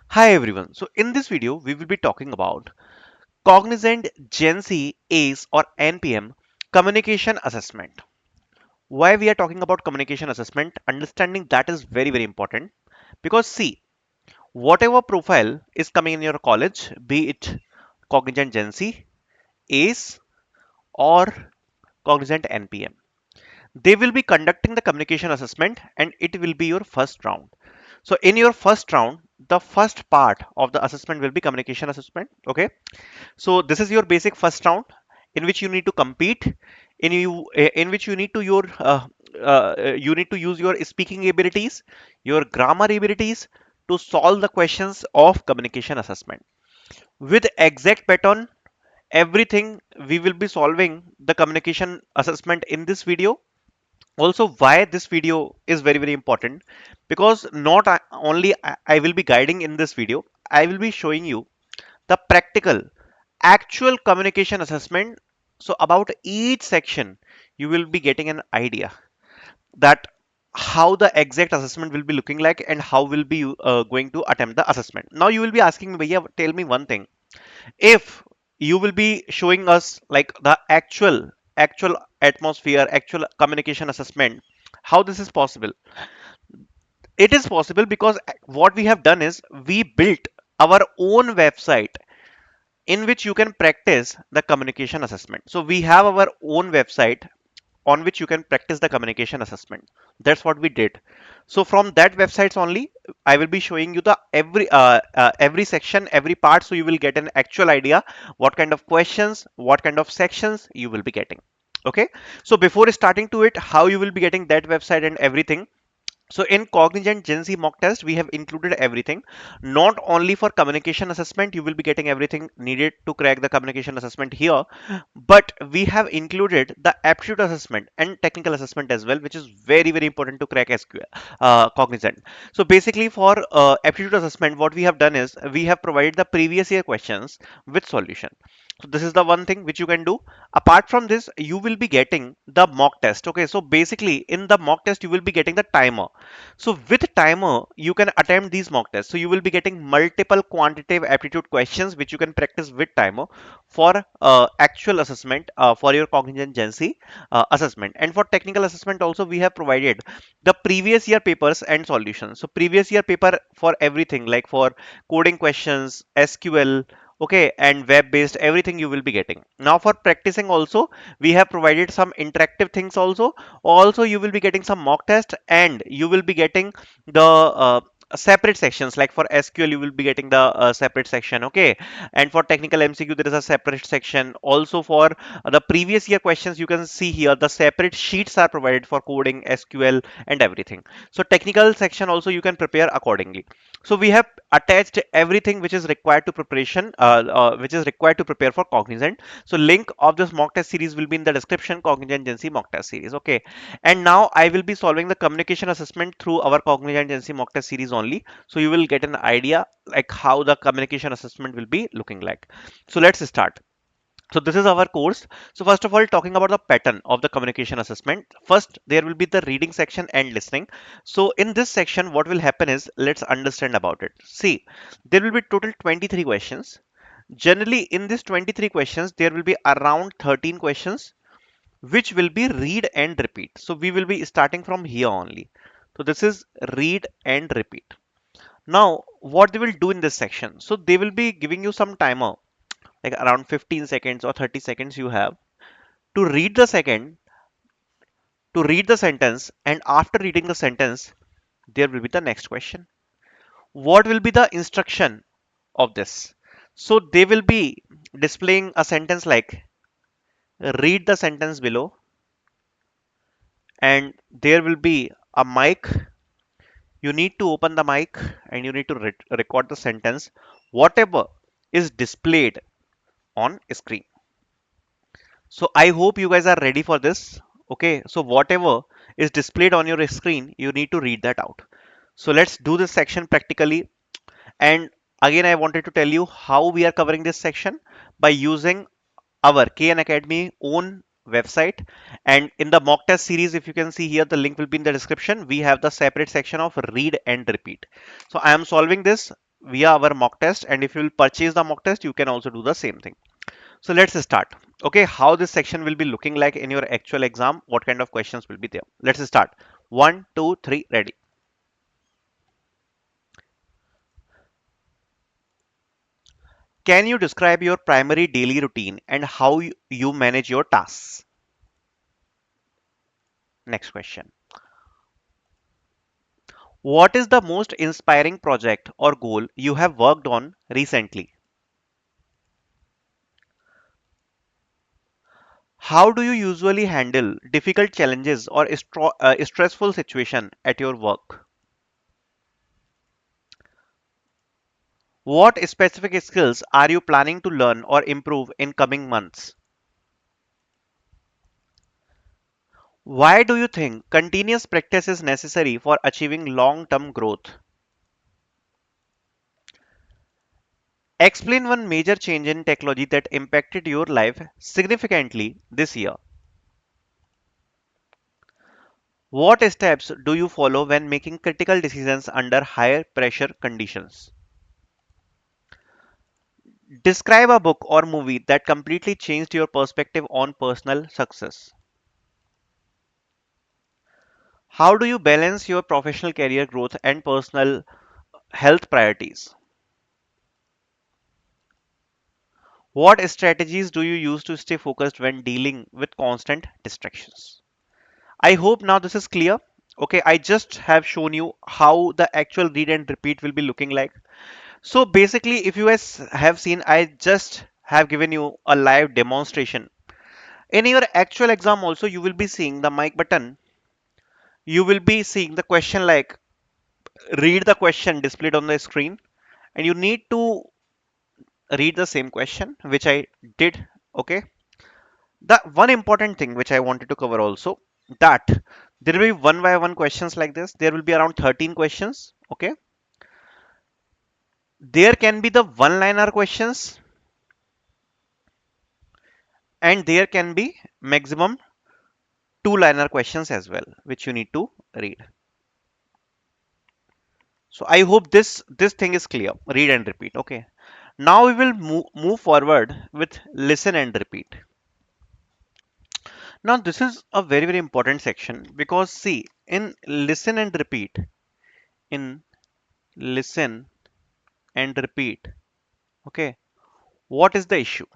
Hi everyone. So in this video, we will be talking about Cognizant GenC ACE or NPM Communication Assessment. Why we are talking about communication assessment? Understanding that is very important because see, whatever profile is coming in your college, be it Cognizant GenC, ACE or Cognizant NPM, they will be conducting the communication assessment and it will be your first round. So in your first round, the first part of the assessment will be communication assessment. Okay. So this is your basic first round in which you need to compete, in which you need to use your speaking abilities, your grammar abilities to solve the questions of communication assessment. With exact pattern, everything we will be solving the communication assessment in this video. Also, why this video is very important, because not only I will be guiding in this video, I will be showing you the practical actual communication assessment. So about each section you will be getting an idea that how the exact assessment will be looking like and how will be going to attempt the assessment. Now you will be asking me, Bhaiya, tell me one thing, if you will be showing us like the actual atmosphere, actual communication assessment, how this is possible? It is possible because what we have done is we built our own website in which you can practice the communication assessment. So we have our own website on which you can practice the communication assessment. That's what we did. So from that websites only, I will be showing you the every section, every part, so you will get an actual idea what kind of questions, what kind of sections you will be getting. Okay. So before starting to it, how you will be getting that website and everything, so in Cognizant GenC mock test, we have included everything. Not only for communication assessment, you will be getting everything needed to crack the communication assessment here, but we have included the aptitude assessment and technical assessment as well, which is very important to crack SQL, Cognizant. So basically for aptitude assessment, what we have done is we have provided the previous year questions with solution. So this is the one thing which you can do. Apart from this, you will be getting the mock test. Okay, so basically in the mock test, you will be getting the timer. So with timer, you can attempt these mock tests. So you will be getting multiple quantitative aptitude questions which you can practice with timer for actual assessment for your Cognizant GenC assessment. And for technical assessment also, we have provided the previous year papers and solutions. So previous year paper for everything, like for coding questions, SQL, okay, and web based, everything you will be getting. Now for practicing also, we have provided some interactive things also. You will be getting some mock test and you will be getting the separate sections, like for SQL you will be getting the separate section. Okay, and for technical MCQ there is a separate section. Also for the previous year questions, you can see here the separate sheets are provided for coding, SQL, and everything. So technical section also you can prepare accordingly. So we have attached everything which is required to preparation, which is required to prepare for Cognizant. So link of this mock test series will be in the description, Cognizant GenC mock test series. Okay, and now I will be solving the communication assessment through our Cognizant GenC mock test series only. So you will get an idea like how the communication assessment will be looking like. So let's start. So this is our course. So first of all, talking about the pattern of the communication assessment. First, there will be the reading section and listening. So in this section, what will happen is, let's understand about it. See, there will be total 23 questions. Generally, in these 23 questions, there will be around 13 questions which will be read and repeat. So we will be starting from here only. So this is read and repeat. Now, what they will do in this section? So they will be giving you some timer, like around 15 seconds or 30 seconds you have to read the sentence, and after reading the sentence, there will be the next question. What will be the instruction of this? So they will be displaying a sentence like, read the sentence below, and there will be a mic. You need to open the mic and you need to record the sentence, whatever is displayed on screen. So I hope you guys are ready for this. Okay, so whatever is displayed on your screen, you need to read that out. So let's do this section practically. And again, I wanted to tell you how we are covering this section by using our KN Academy own website. And in the mock test series, if you can see here, the link will be in the description. We have the separate section of read and repeat. So I am solving this via our mock test, and if you will purchase the mock test, you can also do the same thing. So let's start. Okay, how this section will be looking like in your actual exam, what kind of questions will be there. Let's start. One, two, three, ready. Can you describe your primary daily routine and how you manage your tasks? Next question. What is the most inspiring project or goal you have worked on recently? How do you usually handle difficult challenges or stressful situation at your work? What specific skills are you planning to learn or improve in coming months? Why do you think continuous practice is necessary for achieving long-term growth? Explain one major change in technology that impacted your life significantly this year. What steps do you follow when making critical decisions under higher pressure conditions? Describe a book or movie that completely changed your perspective on personal success. How do you balance your professional career growth and personal health priorities? What strategies do you use to stay focused when dealing with constant distractions? I hope now this is clear. Okay, I just have shown you how the actual read and repeat will be looking like. So basically, if you guys have seen, I just have given you a live demonstration. In your actual exam also, you will be seeing the mic button. You will be seeing the question like read the question displayed on the screen, and you need to read the same question, which I did. Okay. The one important thing which I wanted to cover also, that there will be one by one questions like this. There will be around 13 questions. Okay. There can be the one liner questions, and there can be maximum two liner questions as well, which you need to read. So I hope this thing is clear. Read and repeat. Okay. Now we will move forward with listen and repeat. Now this is a very important section because see, in listen and repeat, in listen and repeat, okay, what is the issue?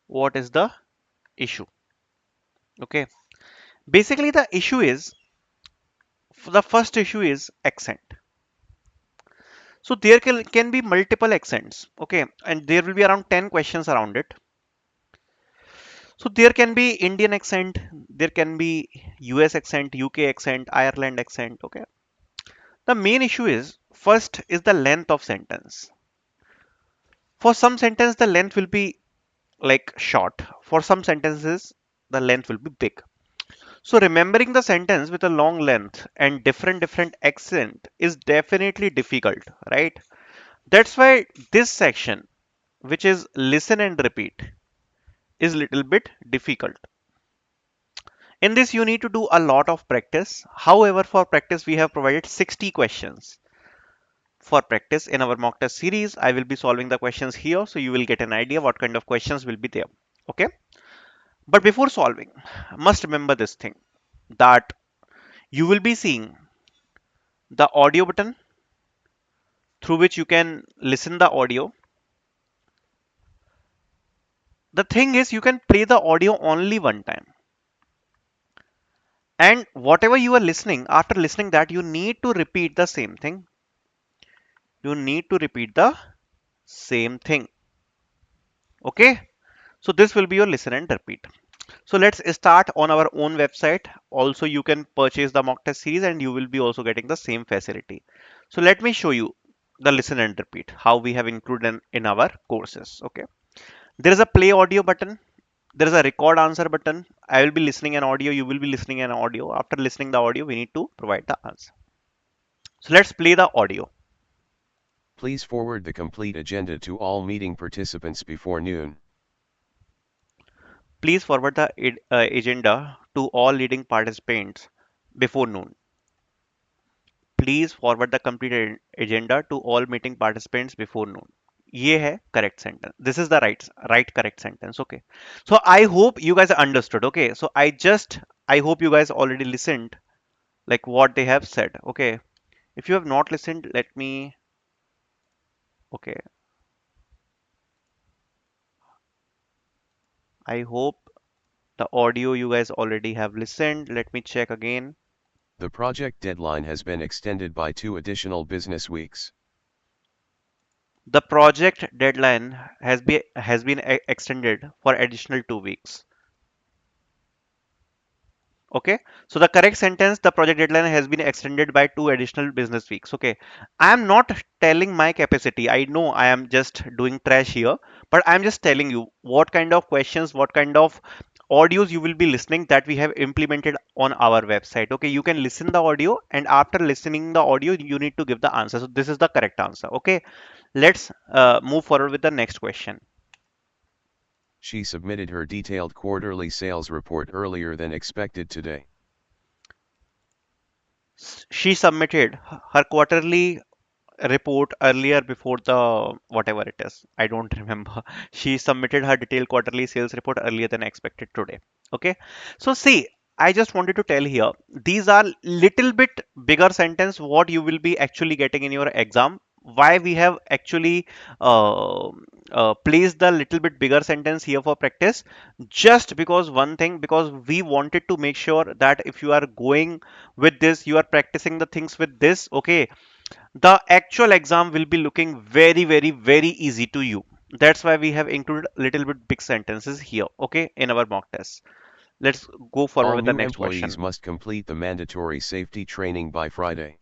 What is the issue? Okay, basically the issue is, the first issue is accent. So there can be multiple accents, okay, and there will be around 10 questions around it. So there can be Indian accent, there can be US accent, UK accent, Ireland accent, okay. The main issue is, first is the length of sentence. For some sentence the length will be like short. For some sentences the length will be big. So remembering the sentence with a long length and different accent is definitely difficult, right? That's why this section, which is listen and repeat, is little bit difficult. In this you need to do a lot of practice. However, for practice we have provided 60 questions. For practice in our mock test series, I will be solving the questions here, so you will get an idea what kind of questions will be there. Okay. But before solving, must remember this thing, that you will be seeing the audio button through which you can listen the audio. The thing is, you can play the audio only one time. And whatever you are listening, after listening that, you need to repeat the same thing. You need to repeat the same thing. Okay. So this will be your listen and repeat. So let's start on our own website. Also, you can purchase the mock test series and you will be also getting the same facility. So let me show you the listen and repeat, how we have included in our courses. Okay. There is a play audio button. There is a record answer button. I will be listening an audio. You will be listening an audio. After listening the audio, we need to provide the answer. So let's play the audio. Please forward the complete agenda to all meeting participants before noon. Please forward the agenda to all leading participants before noon. Please forward the complete agenda to all meeting participants before noon. ये है correct sentence. This is the right correct sentence. Okay, so I hope you guys understood. Okay, so I hope you guys already listened like what they have said. Okay, if you have not listened, let me. Okay, I hope the audio you guys already have listened. Let me check again. The project deadline has been extended by 2 additional business weeks. The project deadline has been extended for additional 2 weeks. Okay, so the correct sentence, the project deadline has been extended by 2 additional business weeks. Okay, I am not telling my capacity. I know I am just doing trash here, but I am just telling you what kind of questions, what kind of audios you will be listening that we have implemented on our website. Okay, you can listen the audio, and after listening the audio you need to give the answer. So this is the correct answer. Okay, let's move forward with the next question. She submitted her detailed quarterly sales report earlier than expected today. She submitted her quarterly report earlier before the whatever it is. I don't remember. She submitted her detailed quarterly sales report earlier than expected today. Okay. So see, I just wanted to tell here, these are little bit bigger sentence what you will be actually getting in your exam. Why we have actually placed the little bit bigger sentence here for practice? Just because one thing, because we wanted to make sure that if you are going with this, you are practicing the things with this. Okay, the actual exam will be looking very very easy to you. That's why we have included a little bit big sentences here, okay, in our mock test. Let's go forward All with the new next employees question. must complete the mandatory safety training by Friday.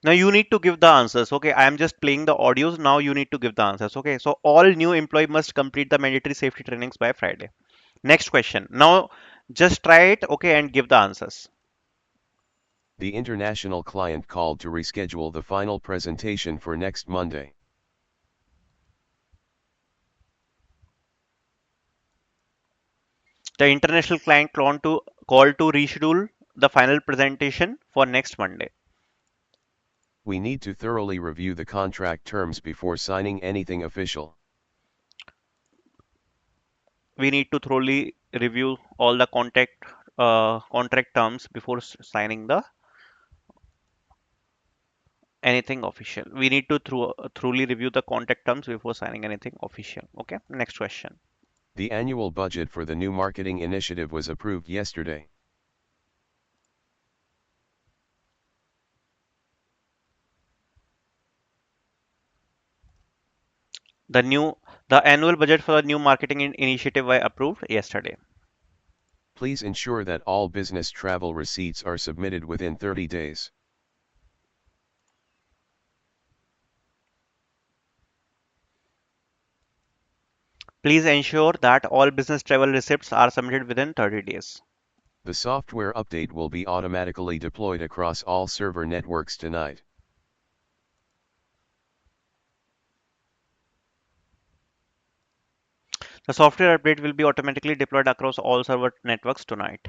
Now you need to give the answers. Okay, I am just playing the audios. Now you need to give the answers. Okay, so all new employee must complete the mandatory safety trainings by Friday. Next question. Now just try it, okay, and give the answers. The international client called to reschedule the final presentation for next Monday. The international client call to reschedule the final presentation for next Monday. We need to thoroughly review the contract terms before signing anything official. We need to thoroughly review all the contract terms before signing the anything official. We need to thoroughly review the contract terms before signing anything official. Okay, next question. The annual budget for the new marketing initiative was approved yesterday. The new the annual budget for the new marketing initiative I approved yesterday. Please ensure that all business travel receipts are submitted within 30 days. Please ensure that all business travel receipts are submitted within 30 days. The software update will be automatically deployed across all server networks tonight. The software update will be automatically deployed across all server networks tonight.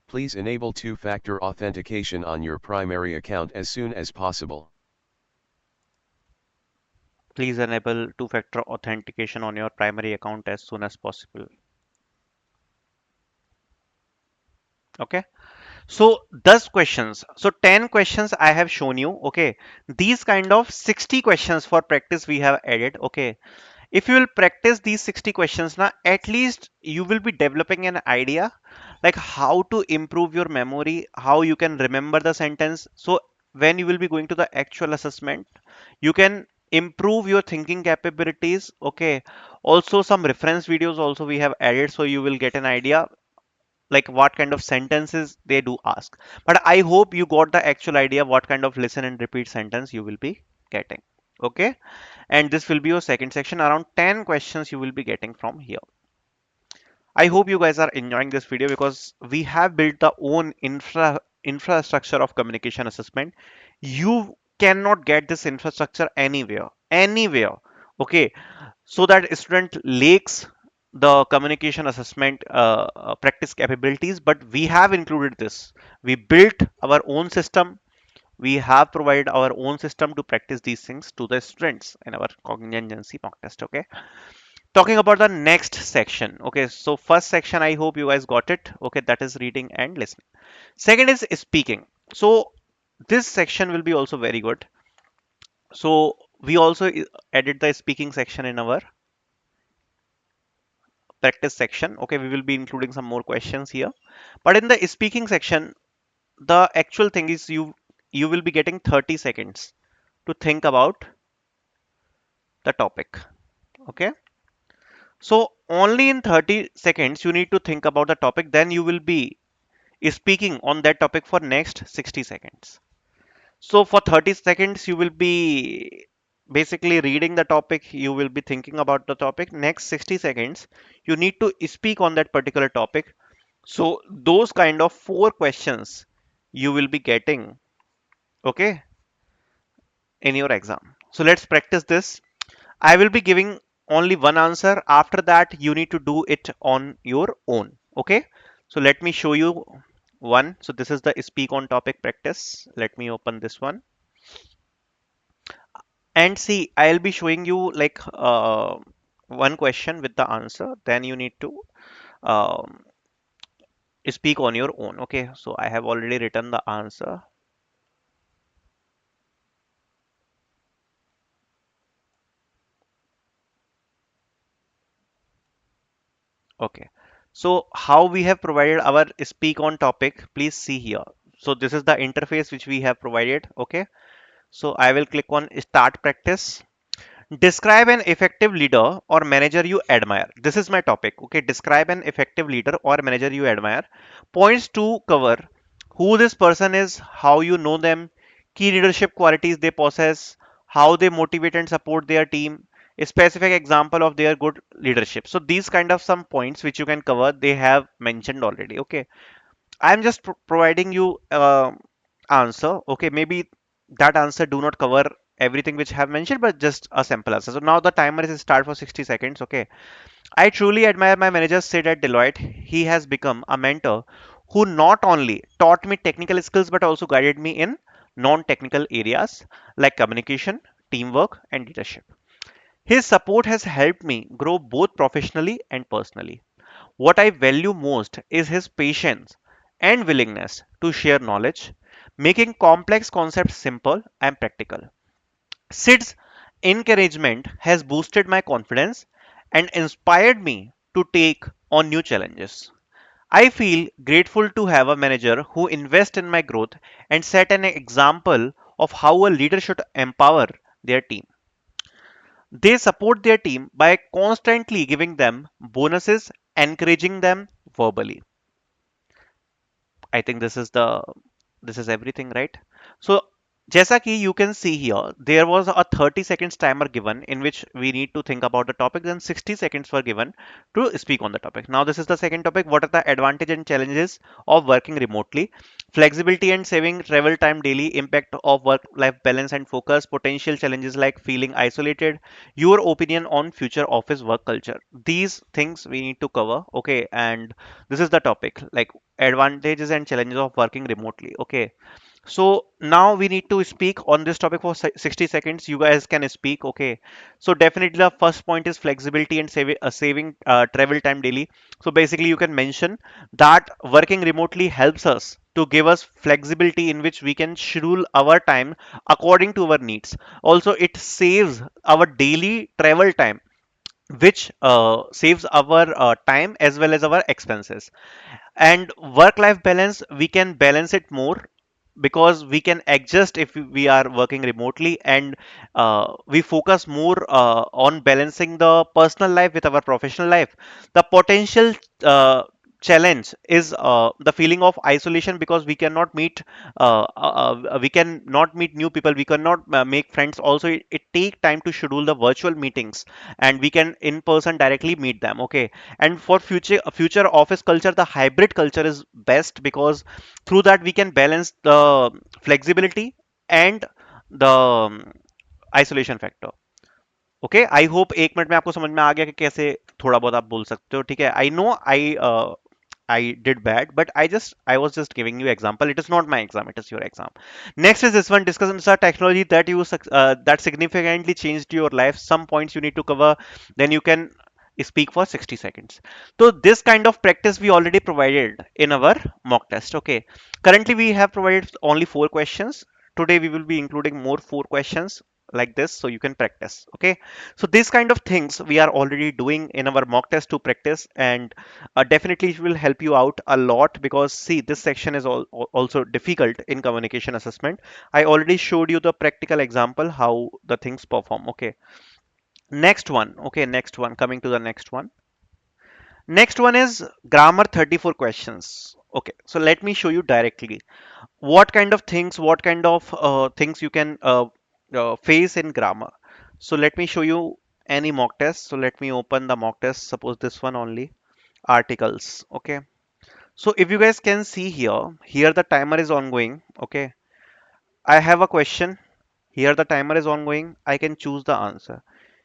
Please enable two-factor authentication on your primary account as soon as possible. Please enable two-factor authentication on your primary account as soon as possible. Okay. So those questions, so 10 questions I have shown you. Okay, these kind of 60 questions for practice we have added. Okay, if you will practice these 60 questions now, at least you will be developing an idea like how to improve your memory, how you can remember the sentence. So when you will be going to the actual assessment, you can improve your thinking capabilities. Okay, also some reference videos also we have added, so you will get an idea like what kind of sentences they do ask. But I hope you got the actual idea what kind of listen and repeat sentence you will be getting. Okay, and this will be your second section. Around 10 questions you will be getting from here. I hope you guys are enjoying this video because we have built the own infrastructure of communication assessment. You cannot get this infrastructure anywhere. Okay, so that student lakes the communication assessment practice capabilities, but we have included this. We built our own system. We have provided our own system to practice these things to the students in our Cognizant GenC mock test. Okay. Talking about the next section. Okay. So first section, I hope you guys got it. Okay. That is reading and listening. Second is speaking. So this section will be also very good. So we also added the speaking section in our practice section. Okay, we will be including some more questions here. But in the speaking section, the actual thing is you will be getting 30 seconds to think about the topic. Okay. So only in 30 seconds you need to think about the topic, then you will be speaking on that topic for next 60 seconds. So for 30 seconds, you will be basically reading the topic, you will be thinking about the topic. Next 60 seconds, you need to speak on that particular topic. So those kind of four questions you will be getting, okay, in your exam. So let's practice this. I will be giving only one answer. After that, you need to do it on your own. Okay. So let me show you one. So this is the speak on topic practice. Let me open this one. And see, I'll be showing you like one question with the answer. Then you need to um, speak on your own. Okay, so I have already written the answer. Okay, so how we have provided our speak on topic, please see here. So this is the interface which we have provided. Okay, so I will click on start practice. Describe an effective leader or manager you admire. This is my topic. Okay, describe an effective leader or manager you admire. Points to cover who this person is, how you know them, key leadership qualities they possess, how they motivate and support their team, a specific example of their good leadership. So these kind of some points which you can cover, they have mentioned already. Okay, I'm just providing you answer. Okay, maybe that answer do not cover everything which I have mentioned, but just a sample answer. So now the timer is start for 60 seconds. Okay, I truly admire my manager Sid at Deloitte. He has become a mentor who not only taught me technical skills but also guided me in non-technical areas like communication, teamwork, and leadership. His support has helped me grow both professionally and personally. What I value most is his patience and willingness to share knowledge, making complex concepts simple and practical. Sid's encouragement has boosted my confidence and inspired me to take on new challenges. I feel grateful to have a manager who invests in my growth and set an example of how a leader should empower their team. They support their team by constantly giving them bonuses, encouraging them verbally. I think this is everything, right? So जैसा कि you can see here, there was a 30 seconds timer given in which we need to think about the topic, then 60 seconds were given to speak on the topic. Now this is the second topic. What are the advantages and challenges of working remotely? Flexibility and saving travel time daily, impact of work-life balance and focus, potential challenges like feeling isolated, your opinion on future office work culture. These things we need to cover, okay? And this is the topic, like advantages and challenges of working remotely. Okay, so now we need to speak on this topic for 60 seconds. You guys can speak. Okay, so definitely the first point is flexibility and saving travel time daily. So basically you can mention that working remotely helps us to give us flexibility in which we can schedule our time according to our needs. Also it saves our daily travel time, which saves our time as well as our expenses. And work life balance, we can balance it more because we can adjust if we are working remotely, and we focus more on balancing the personal life with our professional life. The potential challenge is the feeling of isolation because we cannot meet we can not meet new people, we cannot make friends. Also it take time to schedule the virtual meetings, and we can in person directly meet them. Okay, and for future office culture, the hybrid culture is best because through that we can balance the flexibility and the isolation factor. Okay, I hope 1 minute में आपको समझ में आ गया कि कैसे थोड़ा बहुत आप बोल सकते हो, ठीक है। I know I did bad, but I was just giving you example. It is not my exam, it is your exam. Next is this one: discussion a technology that that significantly changed your life. Some points you need to cover, then you can speak for 60 seconds. So this kind of practice we already provided in our mock test. Okay, currently we have provided only 4 questions. Today we will be including more 4 questions like this, so you can practice. Okay, so this kind of things we are already doing in our mock test to practice, and definitely it will help you out a lot, because see, this section is also difficult in communication assessment. I already showed you the practical example how the things perform. Okay, next one. Okay, next one, coming to the next one. Next one is grammar 34 questions. Okay, so let me show you directly what kind of things you can face in grammar. So let me show you any mock test. So let me open the mock test, suppose this one only, articles. Okay, so if you guys can see here the timer is ongoing. Okay, I have a question. Here the timer is ongoing. I can choose the answer.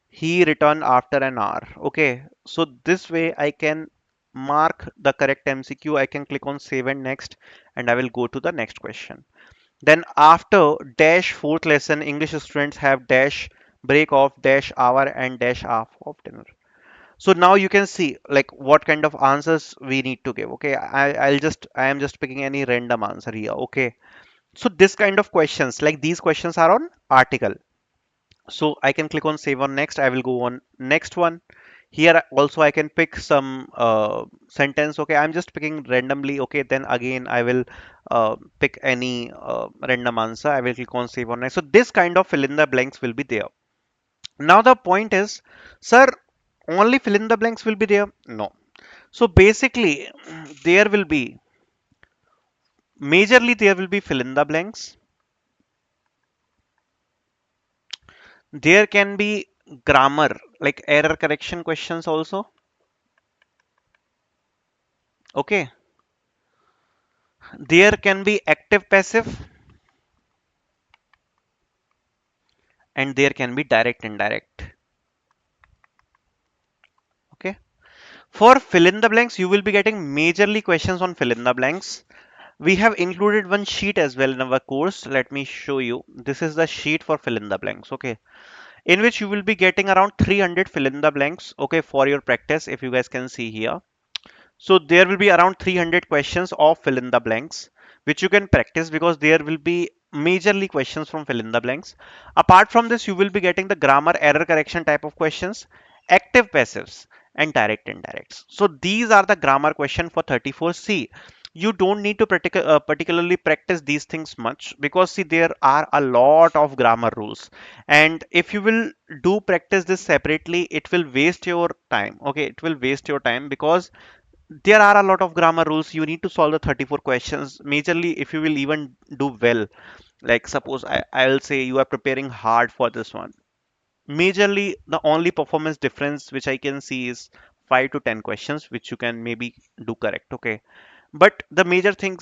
He returned after an hour. Okay, so this way I can mark the correct MCQ. I can click on save and next, and I will go to the next question. Then after dash fourth lesson, English students have dash break off dash hour and dash half of dinner. So now you can see like what kind of answers we need to give. Okay, I am just picking any random answer here. Okay, so this kind of questions, like these questions are on article. So I can click on save on next. I will go on next one. Here also I can pick some sentence. Okay, I'm just picking randomly. Okay, then again I will pick any random answer. I will click on save on next. So this kind of fill in the blanks will be there. Now the point is, sir, only fill in the blanks will be there? No. So basically, there will be majorly there will be fill in the blanks. There can be grammar, like error correction questions also. Okay. There can be active passive, and there can be direct indirect. Okay. For fill in the blanks, you will be getting majorly questions on fill in the blanks. We have included one sheet as well in our course. Let me show you. This is the sheet for fill in the blanks. Okay, in which you will be getting around 300 fill in the blanks. Okay, for your practice, if you guys can see here. So there will be around 300 questions of fill in the blanks, which you can practice, because there will be majorly questions from fill in the blanks. Apart from this, you will be getting the grammar error correction type of questions, active passives, and direct indirects. So these are the grammar question for 34C. You don't need to particularly practice these things much, because see, there are a lot of grammar rules, and if you will do practice this separately, it will waste your time. Okay, it will waste your time, because there are a lot of grammar rules. You need to solve the 34 questions majorly if you will even do well. Like suppose I'll say you are preparing hard for this one. Majorly the only performance difference which I can see is 5 to 10 questions which you can maybe do correct. Okay, but the major thing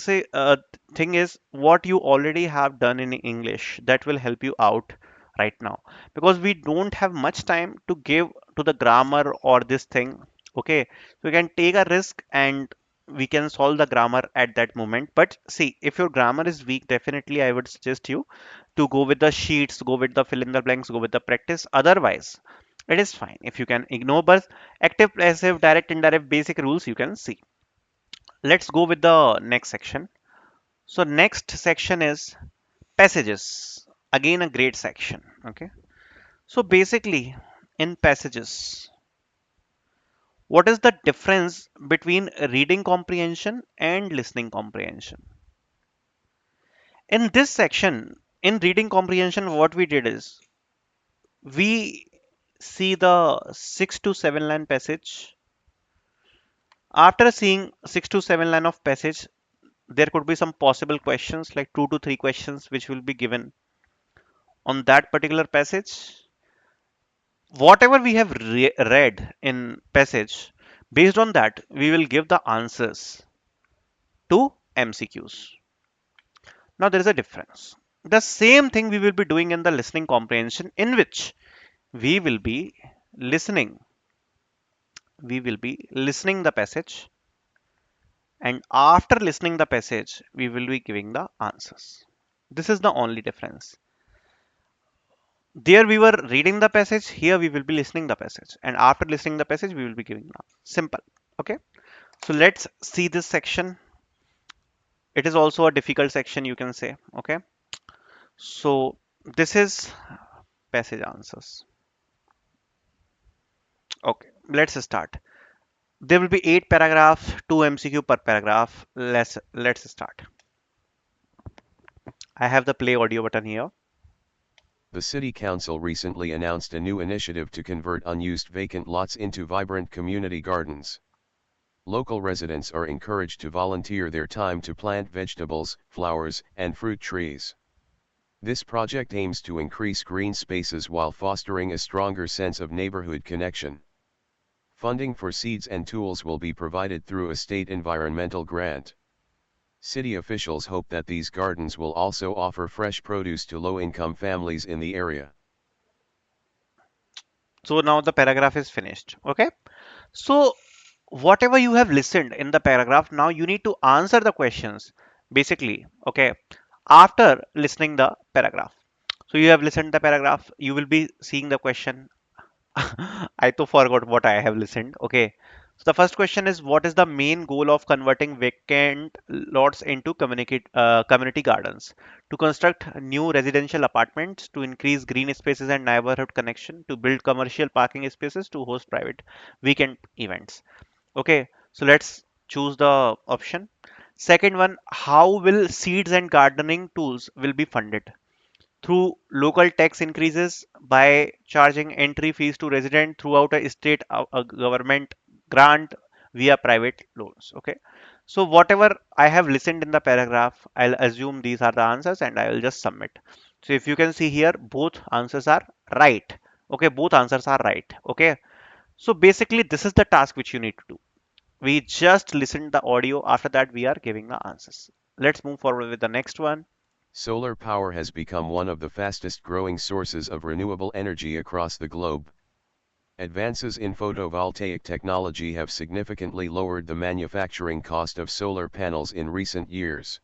is what you already have done in English, that will help you out right now, because we don't have much time to give to the grammar or this thing. Okay, so we can take a risk and we can solve the grammar at that moment. But see, if your grammar is weak, definitely I would suggest you to go with the sheets, go with the fill in the blanks, go with the practice. Otherwise it is fine if you can ignore, but active, passive, direct, indirect, basic rules you can see. Let's go with the next section. So next section is passages. Again, a great section. Okay, so basically in passages, what is the difference between reading comprehension and listening comprehension? In this section, in reading comprehension, what we did is we see the 6 to 7 line passage. After seeing 6 to 7 line of passage, there could be some possible questions, like 2 to 3 questions which will be given on that particular passage. Whatever we have read in passage, based on that we will give the answers to MCQs. Now there is a difference. The same thing we will be doing in the listening comprehension, in which we will be listening. We will be listening the passage, and after listening the passage, we will be giving the answers. This is the only difference. There we were reading the passage, here we will be listening the passage, and after listening the passage, we will be giving the simple. Okay, so let's see this section. It is also a difficult section, you can say. Okay, so this is passage answers. Okay, let's start. There will be 8 paragraph, 2 MCQ per paragraph. Let's start. I have the play audio button here. The City Council recently announced a new initiative to convert unused vacant lots into vibrant community gardens. Local residents are encouraged to volunteer their time to plant vegetables, flowers, and fruit trees. This project aims to increase green spaces while fostering a stronger sense of neighborhood connection. Funding for seeds and tools will be provided through a state environmental grant. City officials hope that these gardens will also offer fresh produce to low-income families in the area. So now the paragraph is finished. Okay. So whatever you have listened in the paragraph, now you need to answer the questions basically. Okay. After listening the paragraph. So you have listened the paragraph, you will be seeing the question. I too forgot what I have listened. Okay. So the first question is, what is the main goal of converting vacant lots into community gardens? To construct new residential apartments, to increase green spaces and neighborhood connection, to build commercial parking spaces, to host private weekend events. Okay. So let's choose the option. Second one, how will seeds and gardening tools will be funded? Through local tax increases, by charging entry fees to residents throughout a state a government grant, via private loans. Okay, so whatever I have listened in the paragraph, I'll assume these are the answers and I will just submit. So if you can see here, both answers are right. Okay, both answers are right. Okay, so basically this is the task which you need to do. We just listened the audio, after that we are giving the answers. Let's move forward with the next one. Solar power has become one of the fastest growing sources of renewable energy across the globe. Advances in photovoltaic technology have significantly lowered the manufacturing cost of solar panels in recent years.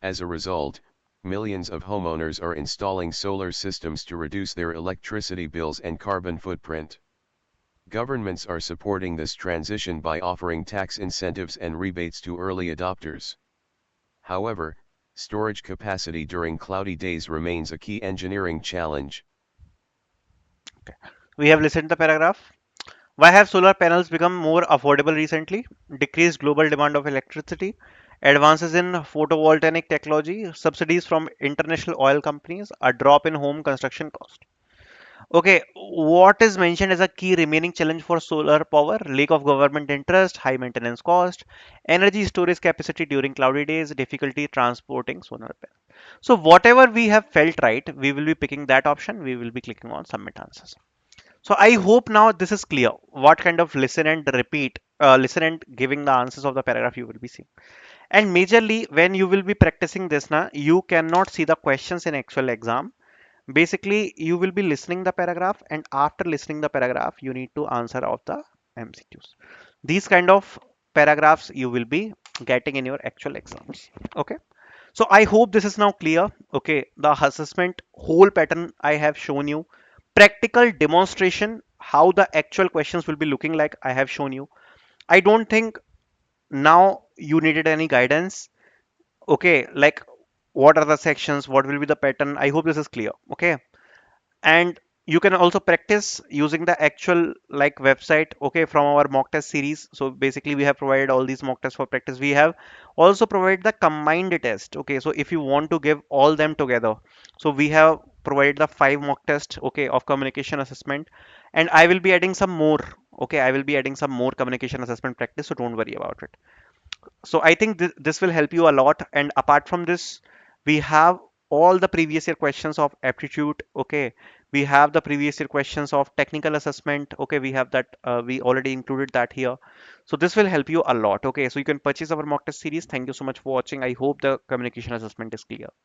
As a result, millions of homeowners are installing solar systems to reduce their electricity bills and carbon footprint. Governments are supporting this transition by offering tax incentives and rebates to early adopters. However, storage capacity during cloudy days remains a key engineering challenge. Okay. We have listened the paragraph. Why have solar panels become more affordable recently? Decreased global demand of electricity, advances in photovoltaic technology, subsidies from international oil companies, a drop in home construction cost. Okay, what is mentioned as a key remaining challenge for solar power? Lack of government interest, high maintenance cost, energy storage capacity during cloudy days, difficulty transporting solar panels. So whatever we have felt right, we will be picking that option. We will be clicking on submit answers. So I hope now this is clear. What kind of listen and repeat, listen and giving the answers of the paragraph you will be seeing. And majorly when you will be practicing this now, you cannot see the questions in actual exam. Basically, you will be listening the paragraph, and after listening the paragraph, you need to answer of the MCQs. These kind of paragraphs you will be getting in your actual exams. Okay. So I hope this is now clear. Okay, the assessment whole pattern I have shown you. Practical demonstration, how the actual questions will be looking like, I have shown you. I don't think now you needed any guidance. Okay, like what are the sections, what will be the pattern? I hope this is clear. Okay, and you can also practice using the actual like website, okay, from our mock test series. So basically we have provided all these mock tests for practice. We have also provided the combined test. Okay, so if you want to give all them together, so we have provided the 5 mock tests, okay, of communication assessment, and I will be adding some more. Okay, I will be adding some more communication assessment practice, so don't worry about it. So I think this will help you a lot. And apart from this, we have all the previous year questions of aptitude. Okay, we have the previous year questions of technical assessment. Okay, we have that, we already included that here. So this will help you a lot. Okay, so you can purchase our mock test series. Thank you so much for watching. I hope the communication assessment is clear.